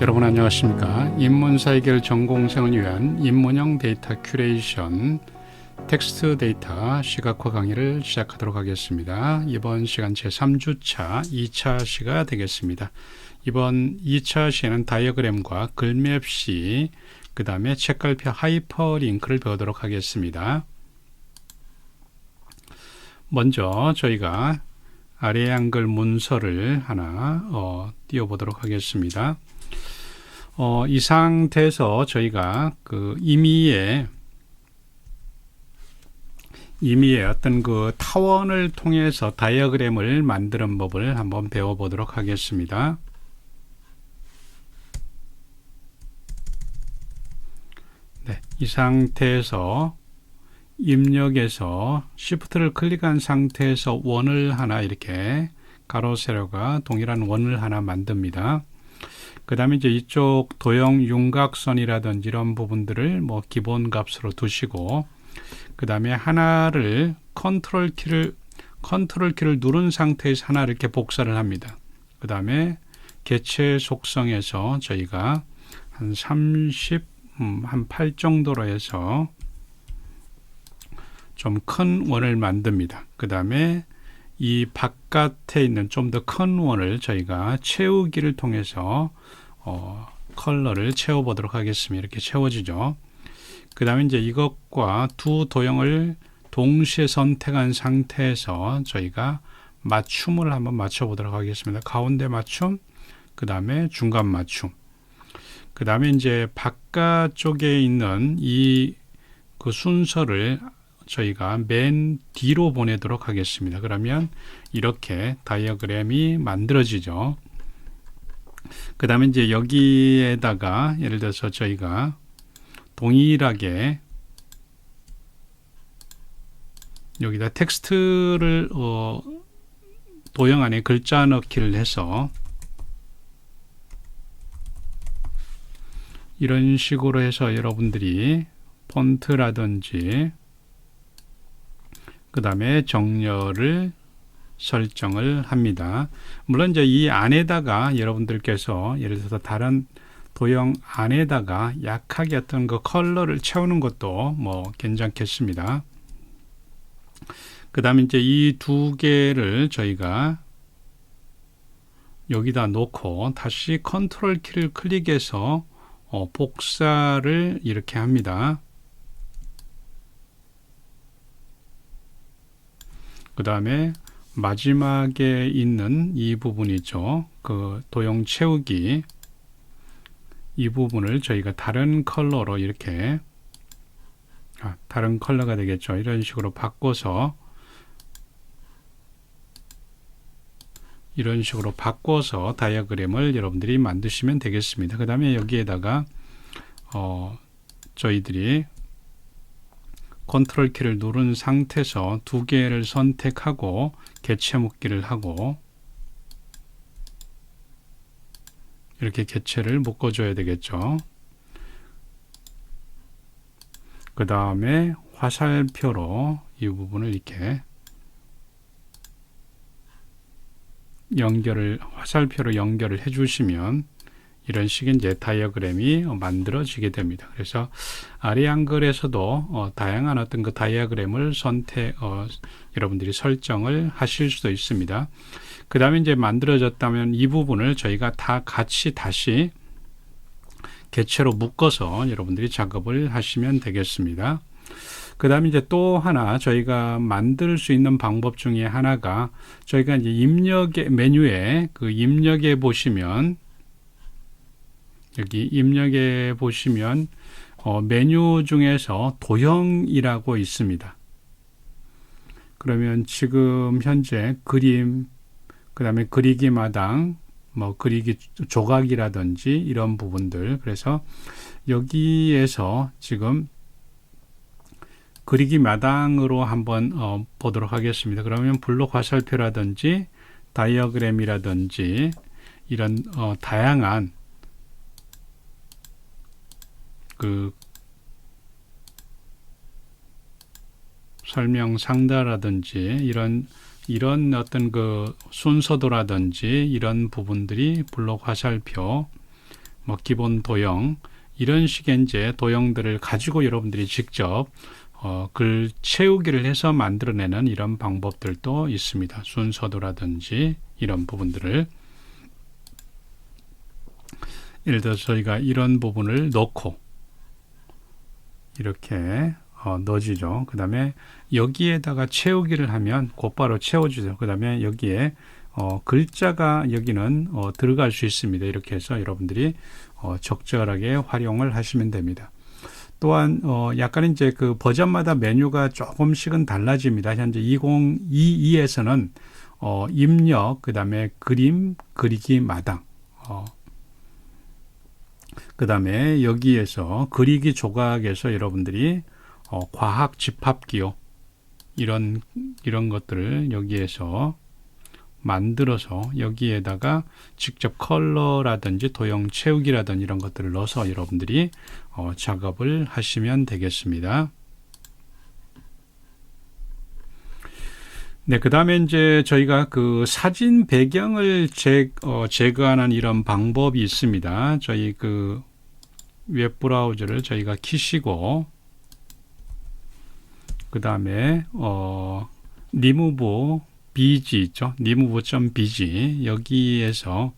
여러분 안녕하십니까. 인문사 해결 전공생을 위한 인문형 데이터 큐레이션 텍스트 데이터 시각화 강의를 시작하도록 하겠습니다. 이번 시간 제3주차 2차 시가 되겠습니다. 이번 2차 시에는 다이어그램과 글맵시, 그 다음에 책갈피 하이퍼링크를 배우도록 하겠습니다. 먼저 저희가 아래 한글 문서를 하나 띄워보도록 하겠습니다. 이 상태에서 저희가 그 임의의 어떤 그 타원을 통해서 다이어그램을 만드는 법을 한번 배워보도록 하겠습니다. 네, 이 상태에서 입력에서 Shift를 클릭한 상태에서 원을 하나 이렇게 가로 세로가 동일한 원을 하나 만듭니다. 그 다음에 이제 이쪽 도형 윤곽선이라든지 이런 부분들을 뭐 기본 값으로 두시고, 그 다음에 하나를 컨트롤 키를 누른 상태에서 하나 이렇게 복사를 합니다. 그 다음에 개체 속성에서 저희가 한 8 정도로 해서 좀 큰 원을 만듭니다. 그 다음에 이 바깥에 있는 좀 더 큰 원을 저희가 채우기를 통해서 컬러를 채워보도록 하겠습니다. 이렇게 채워지죠. 그 다음에 이제 이것과 두 도형을 동시에 선택한 상태에서 저희가 맞춤을 한번 맞춰보도록 하겠습니다. 가운데 맞춤, 그 다음에 중간 맞춤. 그 다음에 이제 바깥쪽에 있는 이 그 순서를 저희가 맨 뒤로 보내도록 하겠습니다. 그러면 이렇게 다이어그램이 만들어지죠. 그 다음에 이제 여기에다가 예를 들어서 저희가 동일하게 여기다 텍스트를 도형 안에 글자 넣기를 해서 이런 식으로 해서 여러분들이 폰트라든지 그 다음에 정렬을 설정을 합니다. 물론 이제 이 안에다가 여러분들께서 예를 들어서 다른 도형 안에다가 약하게 어떤 그 컬러를 채우는 것도 뭐 괜찮겠습니다. 그 다음에 이제 이 두 개를 저희가 여기다 놓고 다시 컨트롤 키를 클릭해서 복사를 이렇게 합니다. 그 다음에 마지막에 있는 이 부분이죠. 그 도형 채우기, 이 부분을 저희가 다른 컬러로 이렇게 다른 컬러가 되겠죠. 이런 식으로 바꿔서 다이어그램을 여러분들이 만드시면 되겠습니다. 그 다음에 여기에다가 저희들이 컨트롤 키를 누른 상태에서 두 개를 선택하고 개체 묶기를 하고 이렇게 개체를 묶어줘야 되겠죠. 그 다음에 화살표로 이 부분을 이렇게 화살표로 연결을 해주시면 이런 식의 이제 다이어그램이 만들어지게 됩니다. 그래서 아래 한글에서도 다양한 어떤 그 다이어그램을 여러분들이 설정을 하실 수도 있습니다. 그 다음에 이제 만들어졌다면 이 부분을 저희가 다 같이 다시 개체로 묶어서 여러분들이 작업을 하시면 되겠습니다. 그 다음에 이제 또 하나 저희가 만들 수 있는 방법 중에 하나가 저희가 이제 메뉴에 그 입력에 보시면 여기 입력에 보시면 메뉴 중에서 도형이라고 있습니다. 그러면 지금 현재 그림, 그 다음에 그리기 마당, 뭐 그리기 조각이라든지 이런 부분들, 그래서 여기에서 지금 그리기 마당으로 한번 보도록 하겠습니다. 그러면 블록 화살표라든지 다이어그램이라든지 이런 다양한 그 설명 상자라든지 이런 어떤 그 순서도라든지 이런 부분들이 블록 화살표, 뭐 기본 도형 이런 식의 이제 도형들을 가지고 여러분들이 직접 글 채우기를 해서 만들어내는 이런 방법들도 있습니다. 순서도라든지 이런 부분들을 예를 들어서 저희가 이런 부분을 넣고 이렇게 넣어지죠. 그 다음에 여기에다가 채우기를 하면 곧바로 채워주죠. 그 다음에 여기에 글자가 여기는 들어갈 수 있습니다. 이렇게 해서 여러분들이 적절하게 활용을 하시면 됩니다. 또한 약간 이제 그 버전마다 메뉴가 조금씩은 달라집니다. 현재 2022에서는 입력, 그 다음에 그림, 그리기 마당, 그 다음에 여기에서 그리기 조각에서 여러분들이 과학 집합기호 이런 것들을 여기에서 만들어서 여기에다가 직접 컬러라든지 도형 채우기라든지 이런 것들을 넣어서 여러분들이 작업을 하시면 되겠습니다. 네, 그 다음에 이제 저희가 그 사진 배경을 제거하는 이런 방법이 있습니다. 저희 그 웹브라우저를 저희가 키시고 그 다음에 remove bg 있죠. remove.bg 여기에서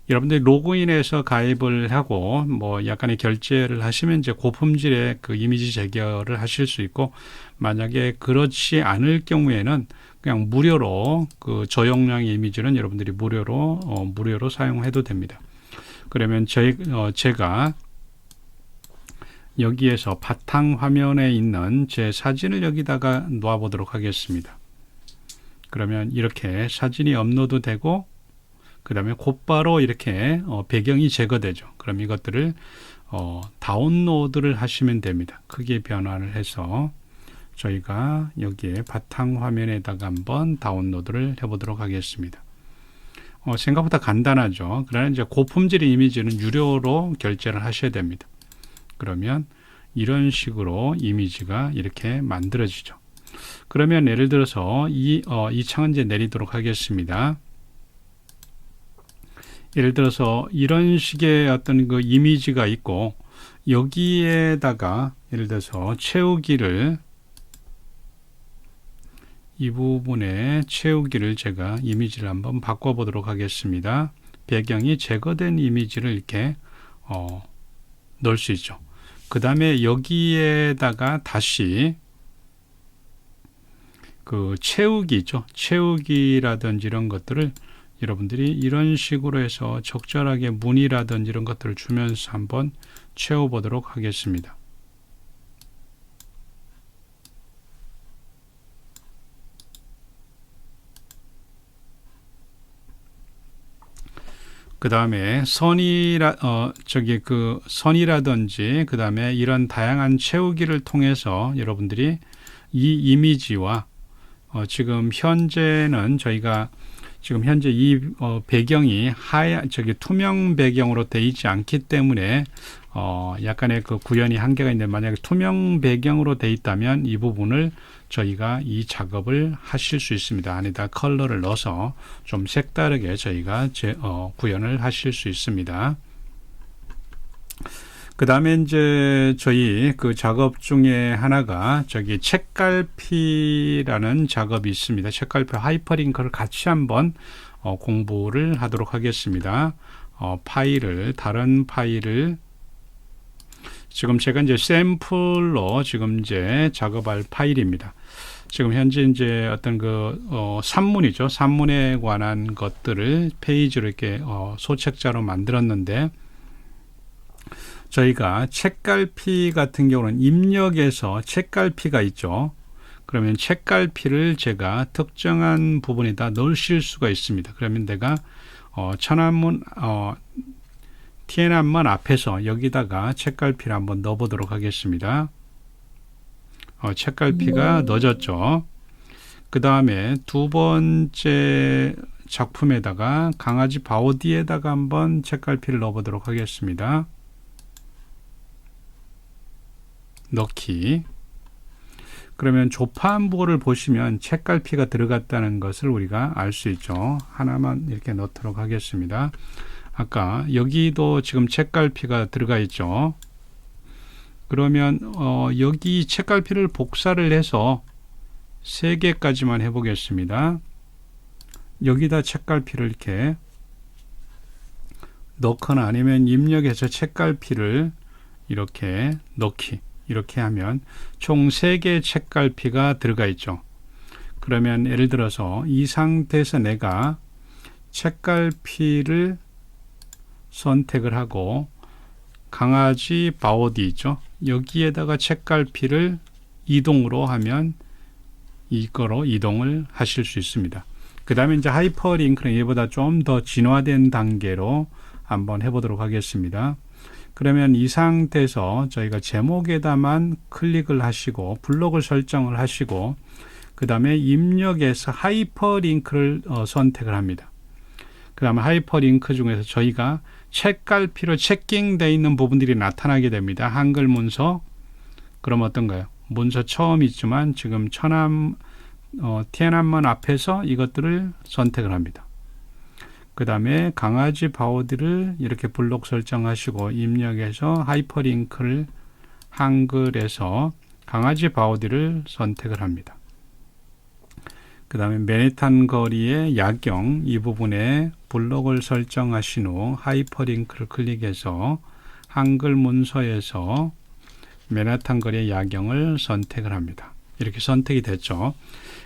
여러분들이 로그인해서 가입을 하고 뭐 약간의 결제를 하시면 이제 고품질의 그 이미지 제거를 하실 수 있고, 만약에 그렇지 않을 경우에는 그냥 무료로 그 저용량의 이미지는 여러분들이 무료로 사용해도 됩니다. 그러면 제가 여기에서 바탕 화면에 있는 제 사진을 여기다가 놓아 보도록 하겠습니다. 그러면 이렇게 사진이 업로드 되고 그 다음에 곧바로 이렇게 배경이 제거되죠. 그럼 이것들을 다운로드를 하시면 됩니다. 크게 변화를 해서 저희가 여기에 바탕 화면에다가 한번 다운로드를 해보도록 하겠습니다. 생각보다 간단하죠. 그러나 이제 고품질의 이미지는 유료로 결제를 하셔야 됩니다. 그러면 이런 식으로 이미지가 이렇게 만들어지죠. 그러면 예를 들어서 이 창은 이제 내리도록 하겠습니다. 예를 들어서 이런 식의 어떤 그 이미지가 있고 여기에다가 예를 들어서 채우기를 이 부분에 채우기를 제가 이미지를 한번 바꿔보도록 하겠습니다. 배경이 제거된 이미지를 이렇게 넣을 수 있죠. 그 다음에 여기에다가 다시 그 채우기 있죠. 채우기라든지 이런 것들을 여러분들이 이런 식으로 해서 적절하게 무늬라든지 이런 것들을 주면서 한번 채워보도록 하겠습니다. 그 다음에 선이라든지 그 다음에 이런 다양한 채우기를 통해서 여러분들이 이 이미지와 지금 현재는 저희가 지금 현재 이 배경이 투명 배경으로 되어 있지 않기 때문에 약간의 그 구현이 한계가 있는데, 만약에 투명 배경으로 되어 있다면 이 부분을 저희가 이 작업을 하실 수 있습니다. 안에다 컬러를 넣어서 좀 색다르게 저희가 구현을 하실 수 있습니다. 그 다음에 이제 저희 그 작업 중에 하나가 책갈피라는 작업이 있습니다. 책갈피 하이퍼링크를 같이 한번 공부를 하도록 하겠습니다. 다른 파일을 지금 제가 이제 샘플로 지금 이제 작업할 파일입니다. 지금 현재 이제 어떤 산문이죠. 산문에 관한 것들을 페이지로 이렇게 소책자로 만들었는데, 저희가 책갈피 같은 경우는 입력에서 책갈피가 있죠. 그러면 책갈피를 제가 특정한 부분에다 넣으실 수가 있습니다. 그러면 내가 천안문 티엔안문 앞에서 여기다가 책갈피를 한번 넣어보도록 하겠습니다. 책갈피가 넣어졌죠. 그 다음에 두 번째 작품에다가 강아지 바오디에다가 한번 책갈피를 넣어보도록 하겠습니다. 넣기. 그러면 조판부를 보시면 책갈피가 들어갔다는 것을 우리가 알 수 있죠. 하나만 이렇게 넣도록 하겠습니다. 아까 여기도 지금 책갈피가 들어가 있죠. 그러면 여기 책갈피를 복사를 해서 3개까지만 해보겠습니다. 여기다 책갈피를 이렇게 넣거나 아니면 입력해서 책갈피를 이렇게 넣기, 이렇게 하면 총 3개의 책갈피가 들어가 있죠. 그러면 예를 들어서 이 상태에서 내가 책갈피를 선택을 하고 강아지 바우디 있죠. 여기에다가 책갈피를 이동으로 하면 이거로 이동을 하실 수 있습니다. 그 다음에 이제 하이퍼링크는 얘보다 좀 더 진화된 단계로 한번 해보도록 하겠습니다. 그러면 이 상태에서 저희가 제목에다만 클릭을 하시고 블록을 설정을 하시고 그 다음에 입력에서 하이퍼링크를 선택을 합니다. 그 다음에 하이퍼링크 중에서 저희가 책갈피로 체킹되어 있는 부분들이 나타나게 됩니다. 한글 문서. 그럼 어떤가요? 문서 처음 있지만 지금 티안안먼 앞에서 이것들을 선택을 합니다. 그 다음에 강아지 바우디를 이렇게 블록 설정하시고 입력해서 하이퍼링크를 한글에서 강아지 바우디를 선택을 합니다. 그 다음에 맨해튼 거리의 야경 이 부분에 블록을 설정하신 후 하이퍼링크를 클릭해서 한글 문서에서 맨해튼 거리의 야경을 선택을 합니다. 이렇게 선택이 됐죠.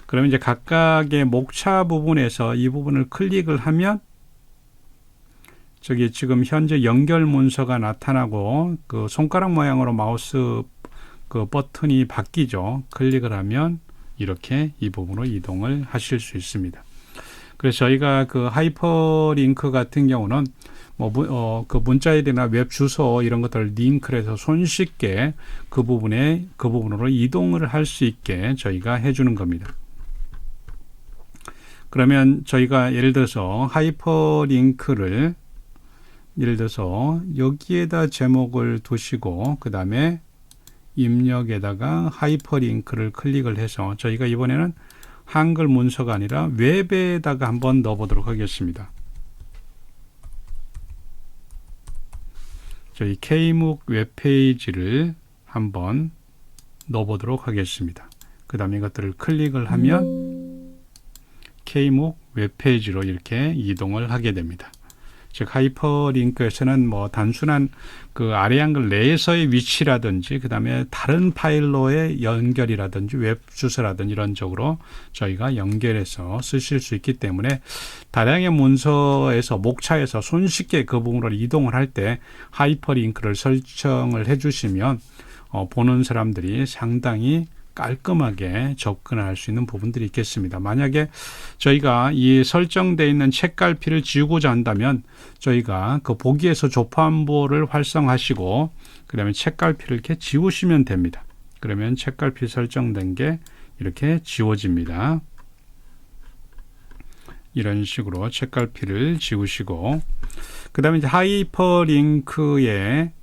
그러면 이제 각각의 목차 부분에서 이 부분을 클릭을 하면 저기 지금 현재 연결 문서가 나타나고 그 손가락 모양으로 마우스 그 버튼이 바뀌죠. 클릭을 하면 이렇게 이 부분으로 이동을 하실 수 있습니다. 그래서 저희가 그 하이퍼링크 같은 경우는 그 문자일이나 웹 주소 이런 것들을 링크를 해서 손쉽게 그 부분으로 이동을 할 수 있게 저희가 해주는 겁니다. 그러면 저희가 예를 들어서 하이퍼링크를 예를 들어서 여기에다 제목을 두시고 그 다음에 입력에다가 하이퍼링크를 클릭을 해서 저희가 이번에는 한글 문서가 아니라 웹에다가 한번 넣어보도록 하겠습니다. 저희 K묵 웹페이지를 한번 넣어보도록 하겠습니다. 그 다음에 이것들을 클릭을 하면 K묵 웹페이지로 이렇게 이동을 하게 됩니다. 즉 하이퍼링크에서는 단순한 그 아래 한글 내에서의 위치라든지 그 다음에 다른 파일로의 연결이라든지 웹 주소라든지 이런 쪽으로 저희가 연결해서 쓰실 수 있기 때문에 다량의 문서에서 목차에서 손쉽게 그 부분으로 이동을 할 때 하이퍼링크를 설정을 해주시면 보는 사람들이 상당히 깔끔하게 접근할 수 있는 부분들이 있겠습니다. 만약에 저희가 이 설정되어 있는 책갈피를 지우고자 한다면 저희가 그 보기에서 조판부를 활성화하시고 그 다음에 책갈피를 이렇게 지우시면 됩니다. 그러면 책갈피 설정된 게 이렇게 지워집니다. 이런 식으로 책갈피를 지우시고 그 다음에 이제 하이퍼링크의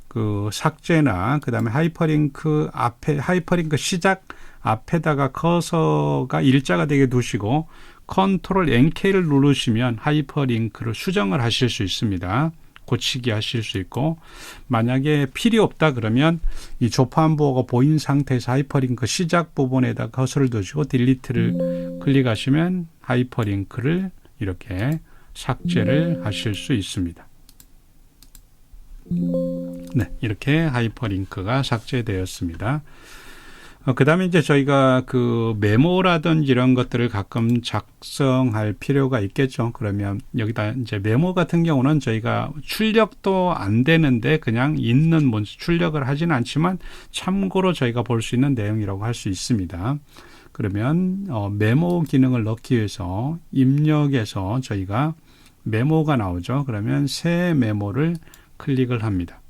그 삭제나 그 다음에 하이퍼링크 앞에 하이퍼링크 시작 앞에다가 커서가 일자가 되게 두시고 컨트롤 NK를 누르시면 하이퍼링크를 수정을 하실 수 있습니다. 고치기 하실 수 있고 만약에 필요 없다 그러면 이 조판부호가 보인 상태에서 하이퍼링크 시작 부분에다 커서를 두시고 딜리트를 클릭하시면 하이퍼링크를 이렇게 삭제를 하실 수 있습니다. 네, 이렇게 하이퍼링크가 삭제되었습니다. 그 다음에 이제 저희가 그 메모라든지 이런 것들을 가끔 작성할 필요가 있겠죠. 그러면 여기다 이제 메모 같은 경우는 저희가 출력도 안 되는데 그냥 있는 문서 출력을 하지는 않지만 참고로 저희가 볼 수 있는 내용이라고 할 수 있습니다. 그러면 메모 기능을 넣기 위해서 입력해서 저희가 메모가 나오죠. 그러면 새 메모를 클릭을 합니다.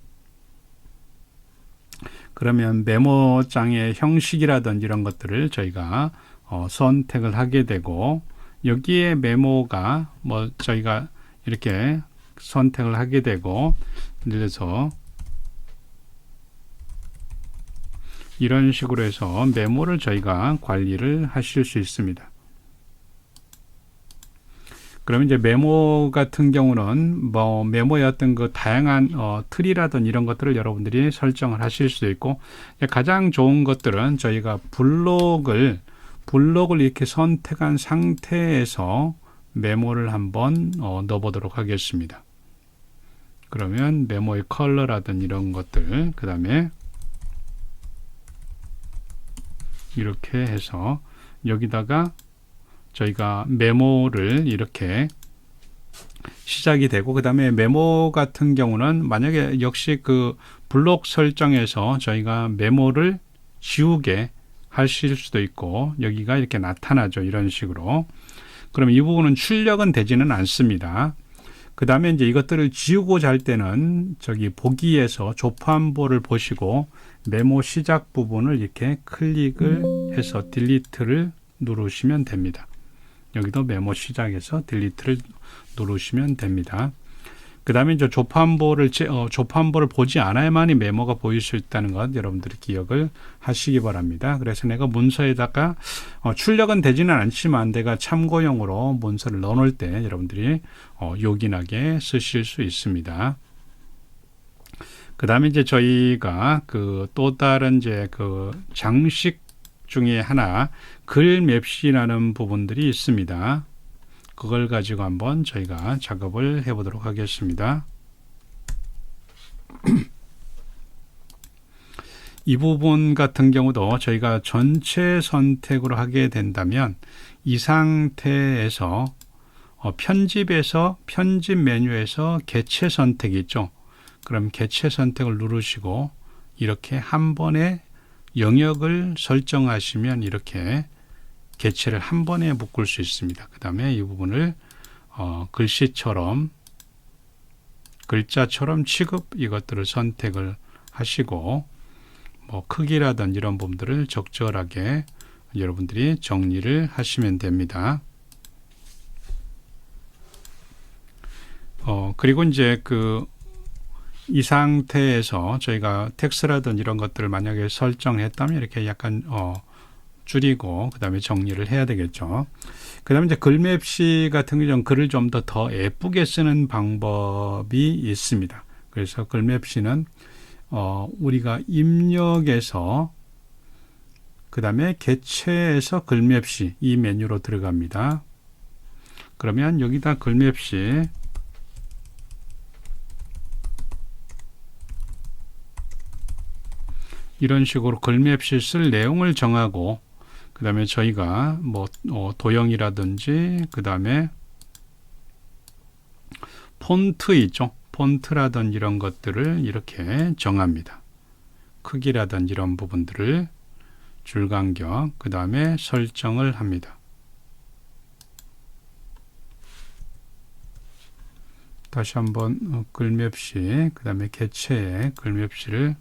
그러면 메모장의 형식이라든지 이런 것들을 저희가 선택을 하게 되고 여기에 메모가 저희가 이렇게 선택을 하게 되고 예를 들어서 이런 식으로 해서 메모를 저희가 관리를 하실 수 있습니다. 그러면 이제 메모 같은 경우는 뭐 메모의 어떤 그 다양한 틀이라든 이런 것들을 여러분들이 설정을 하실 수도 있고, 가장 좋은 것들은 저희가 블록을 이렇게 선택한 상태에서 메모를 한번 넣어보도록 하겠습니다. 그러면 메모의 컬러라든 이런 것들, 그 다음에 이렇게 해서 여기다가 저희가 메모를 이렇게 시작이 되고, 그 다음에 메모 같은 경우는 만약에 역시 그 블록 설정에서 저희가 메모를 지우게 하실 수도 있고, 여기가 이렇게 나타나죠. 이런 식으로. 그러면 이 부분은 출력은 되지는 않습니다. 그 다음에 이제 이것들을 지우고자 할 때는 저기 보기에서 조판보를 보시고 메모 시작 부분을 이렇게 클릭을 해서 딜리트를 누르시면 됩니다. 여기도 메모 시작해서 딜리트를 누르시면 됩니다. 그 다음에 이제 조판보를 보지 않아야만이 메모가 보일 수 있다는 것 여러분들이 기억을 하시기 바랍니다. 그래서 내가 문서에다가 출력은 되지는 않지만 내가 참고용으로 문서를 넣어놓을 때 여러분들이 요긴하게 쓰실 수 있습니다. 그 다음에 이제 저희가 그 또 다른 이제 그 장식 중에 하나 글맵시라는 부분들이 있습니다. 그걸 가지고 한번 저희가 작업을 해 보도록 하겠습니다. 이 부분 같은 경우도 저희가 전체 선택으로 하게 된다면 이 상태에서 편집에서 편집 메뉴에서 개체 선택이 있죠. 그럼 개체 선택을 누르시고 이렇게 한 번에 영역을 설정하시면 이렇게 개체를 한 번에 묶을 수 있습니다. 그 다음에 이 부분을 글씨처럼 글자처럼 취급 이것들을 선택을 하시고 뭐 크기라든 이런 부분들을 적절하게 여러분들이 정리를 하시면 됩니다. 그리고 이제 이 상태에서 저희가 텍스트라든 이런 것들을 만약에 설정했다면 이렇게 약간 줄이고 그 다음에 정리를 해야 되겠죠. 그 다음에 이제 글맵시 같은 경우는 글을 좀 더 예쁘게 쓰는 방법이 있습니다. 그래서 글맵시는 우리가 입력에서 그 다음에 개체에서 글맵시 이 메뉴로 들어갑니다. 그러면 여기다 글맵시 이런 식으로 글맵시 쓸 내용을 정하고 그 다음에 저희가 뭐 도형이라든지 그 다음에 폰트 있죠. 폰트라든지 이런 것들을 이렇게 정합니다. 크기라든지 이런 부분들을 줄간격 그 다음에 설정을 합니다. 다시 한번 글맵시 그 다음에 개체에 글맵시를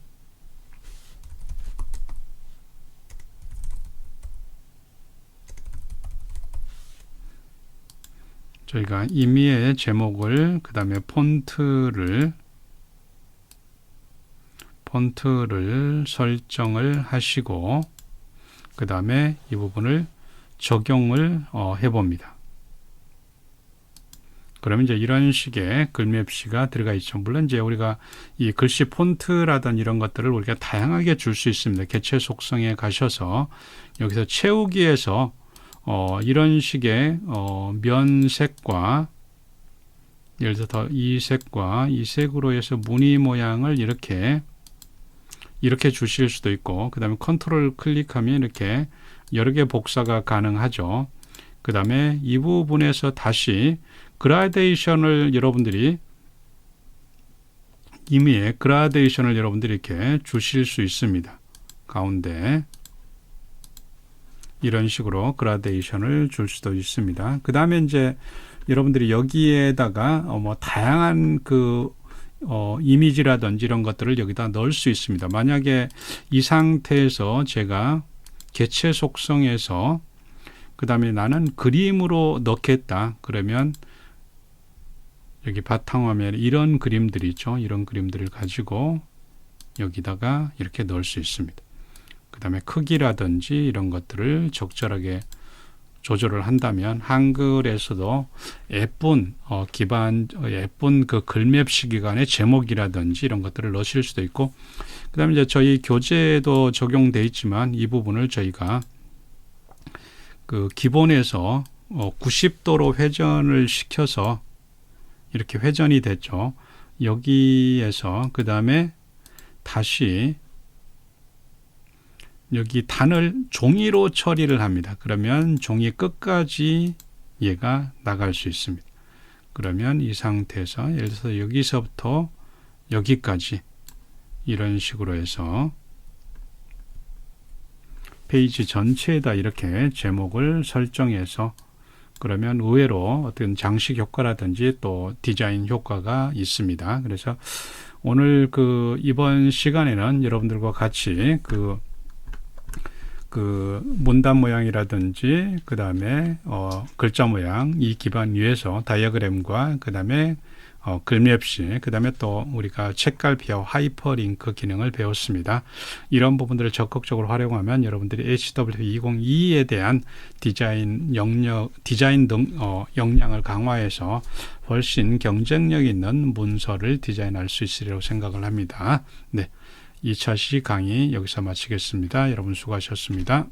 저희가 임의의 제목을 그 다음에 폰트를 설정을 하시고 그 다음에 이 부분을 적용을 해봅니다. 그러면 이제 이런 식의 글맵시가 들어가 있죠. 물론 이제 우리가 이 글씨 폰트라든 이런 것들을 우리가 다양하게 줄 수 있습니다. 개체 속성에 가셔서 여기서 채우기에서 이런 식의 면색과 예를 들어서 이 색과 이 색으로 해서 무늬 모양을 이렇게 주실 수도 있고 그 다음에 컨트롤 클릭하면 이렇게 여러 개 복사가 가능하죠. 그 다음에 이 부분에서 다시 그라데이션을 여러분들이 임의의 그라데이션을 여러분들이 이렇게 주실 수 있습니다. 가운데 이런 식으로 그라데이션을 줄 수도 있습니다. 그 다음에 이제 여러분들이 여기에다가 뭐 다양한 이미지라든지 이런 것들을 여기다 넣을 수 있습니다. 만약에 이 상태에서 제가 개체 속성에서 그 다음에 나는 그림으로 넣겠다. 그러면 여기 바탕화면에 이런 그림들이 있죠. 이런 그림들을 가지고 여기다가 이렇게 넣을 수 있습니다. 그 다음에 크기라든지 이런 것들을 적절하게 조절을 한다면 한글에서도 예쁜 예쁜 그 글맵 시기간의 제목이라든지 이런 것들을 넣으실 수도 있고, 그다음에 이제 저희 교재에도 적용돼 있지만 이 부분을 저희가 그 기본에서 90도로 회전을 시켜서 이렇게 회전이 됐죠. 여기에서 그 다음에 다시 여기 단을 종이로 처리를 합니다. 그러면 종이 끝까지 얘가 나갈 수 있습니다. 그러면 이 상태에서 예를 들어서 여기서부터 여기까지 이런 식으로 해서 페이지 전체에다 이렇게 제목을 설정해서, 그러면 의외로 어떤 장식 효과라든지 또 디자인 효과가 있습니다. 그래서 오늘 이번 시간에는 여러분들과 같이 그 문단 모양이라든지 그 다음에 글자 모양 이 기반 위에서 다이어그램과 그 다음에 글맵시, 그 다음에 또 우리가 책갈피와 하이퍼링크 기능을 배웠습니다. 이런 부분들을 적극적으로 활용하면 여러분들이 HW2022에 대한 디자인 역량을 강화해서 훨씬 경쟁력 있는 문서를 디자인할 수 있으리라고 생각을 합니다. 네, 2차 시 강의 여기서 마치겠습니다. 여러분 수고하셨습니다.